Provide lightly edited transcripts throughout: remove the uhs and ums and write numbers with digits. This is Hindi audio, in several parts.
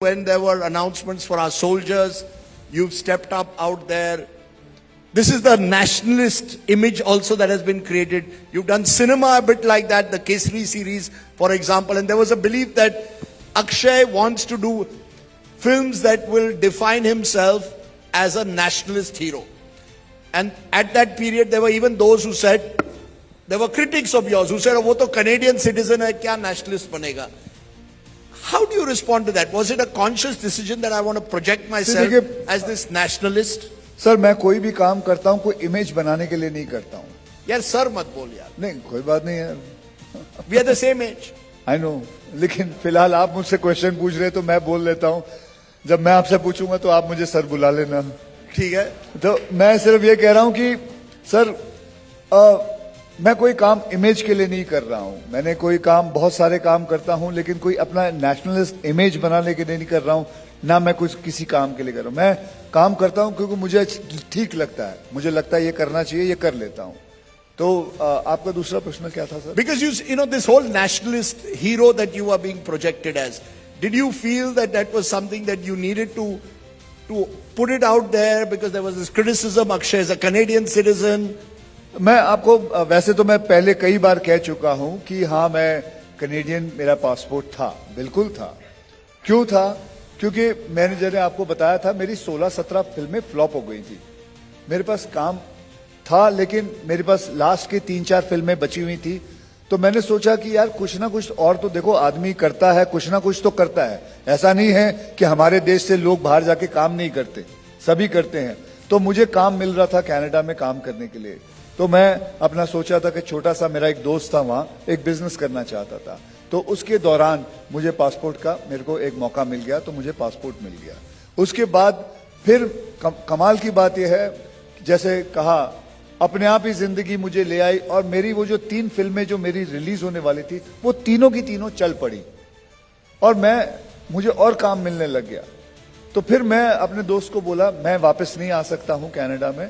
When there were announcements for our soldiers, you've stepped up out there. This is the nationalist image also that has been created. You've done cinema a bit like that, the Kesari series, for example. And there was a belief that Akshay wants to do films that will define himself as a nationalist hero. And at that period, there were even those who said, there were critics of yours who said, oh, wo to Canadian citizen hai, kya nationalist banega? How do you respond to that? Was it a conscious decision that I want to project myself as this nationalist? Sir मैं कोई भी काम करता हूं कोई इमेज बनाने के लिए नहीं करता हूं यार सर मत बोल यार नहीं कोई बात नहीं यार We are the same age. I know लेकिन फिलहाल आप मुझसे क्वेश्चन पूछ रहे तो मैं बोल लेता हूं जब मैं आपसे पूछूंगा तो आप मुझे सर बुला लेना ठीक है तो मैं सिर्फ ये कह रहा हूं कि सर मैं कोई काम इमेज के लिए नहीं कर रहा हूं मैंने कोई काम बहुत सारे काम करता हूं लेकिन कोई अपना नेशनलिस्ट इमेज बनाने के लिए नहीं कर रहा हूं ना मैं कुछ किसी काम के लिए कर रहा हूं मैं काम करता हूं क्योंकि मुझे ठीक लगता है मुझे लगता है ये करना चाहिए ये कर लेता हूं तो आपका दूसरा प्रश्न क्या था sir Because you know this whole nationalist hero that you are being projected as, did you feel that that was something that you needed to put it out there because there was this criticism Akshay is a Canadian citizen? मैं आपको वैसे तो मैं पहले कई बार कह चुका हूं कि हाँ मैं कनेडियन मेरा पासपोर्ट था बिल्कुल था क्यों था क्योंकि मैनेजर ने आपको बताया था मेरी 16-17 फिल्में फ्लॉप हो गई थी मेरे पास काम था लेकिन मेरे पास लास्ट के 3-4 फिल्में बची हुई थी तो मैंने सोचा कि यार कुछ ना कुछ और तो देखो आदमी करता है कुछ ना कुछ तो करता है ऐसा नहीं है कि हमारे देश से लोग बाहर जाके काम नहीं करते सभी करते हैं तो मुझे काम मिल रहा था कनाडा में काम करने के लिए तो मैं अपना सोचा था कि छोटा सा मेरा एक दोस्त था वहां एक बिजनेस करना चाहता था तो उसके दौरान मुझे पासपोर्ट का मेरे को एक मौका मिल गया तो मुझे पासपोर्ट मिल गया उसके बाद फिर कमाल की बात यह है जैसे कहा अपने आप ही जिंदगी मुझे ले आई और मेरी वो जो 3 फिल्में जो मेरी रिलीज होने वाली थी वो तीनों की तीनों चल पड़ी और मुझे और काम मिलने लग गया तो फिर मैं अपने दोस्त को बोला मैं वापस नहीं आ सकता हूं कनाडा में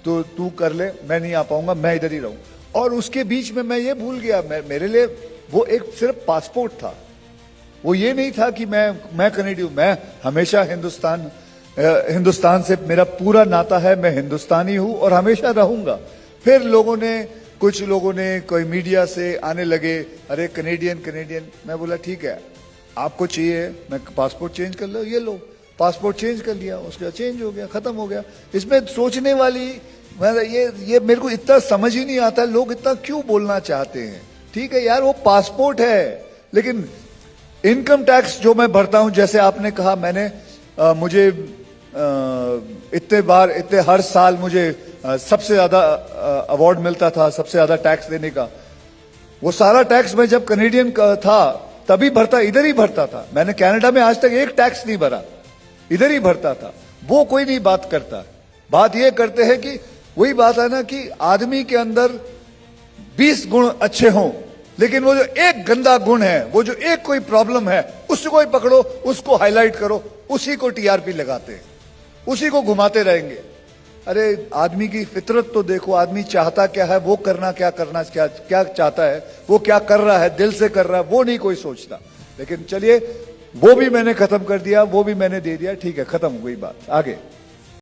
तो तू कर ले मैं नहीं आ पाऊंगा मैं इधर ही रहूं और उसके बीच में मैं ये भूल गया मेरे लिए वो एक सिर्फ पासपोर्ट था वो ये नहीं था कि मैं कनेडियन मैं हमेशा हिंदुस्तान से मेरा पूरा नाता है मैं हिंदुस्तानी हूं और हमेशा रहूंगा फिर कुछ लोगों ने कोई मीडिया से आने लगे अरे कनेडियन मैं बोला ठीक है आपको चाहिए मैं पासपोर्ट चेंज कर लो ये लो पासपोर्ट चेंज कर लिया उसका चेंज हो गया खत्म हो गया इसमें सोचने वाली ये मेरे को इतना समझ ही नहीं आता लोग इतना क्यों बोलना चाहते हैं ठीक है यार वो पासपोर्ट है लेकिन इनकम टैक्स जो मैं भरता हूं जैसे आपने कहा मैंने मुझे इतने हर साल मुझे सबसे ज्यादा अवार्ड मिलता था सबसे ज्यादा टैक्स देने का वो सारा टैक्स मैं जब कनेडियन था तभी भरता इधर ही भरता था मैंने कनाडा में आज तक एक टैक्स नहीं भरा इधर ही भरता था वो कोई नहीं बात करता बात ये करते हैं कि वही बात है ना कि आदमी के अंदर 20 गुण अच्छे हों लेकिन वो जो एक गंदा गुण है वो जो एक कोई प्रॉब्लम है उसको ही पकड़ो उसको हाईलाइट करो उसी को टीआरपी लगाते हैं उसी को घुमाते रहेंगे अरे आदमी की फितरत तो देखो आदमी चाहता क्या है वो करना क्या चाहता है वो क्या कर रहा है दिल से कर रहा है वो नहीं कोई सोचता लेकिन चलिए वो भी मैंने खत्म कर दिया वो भी मैंने दे दिया ठीक है खत्म हो गई बात आगे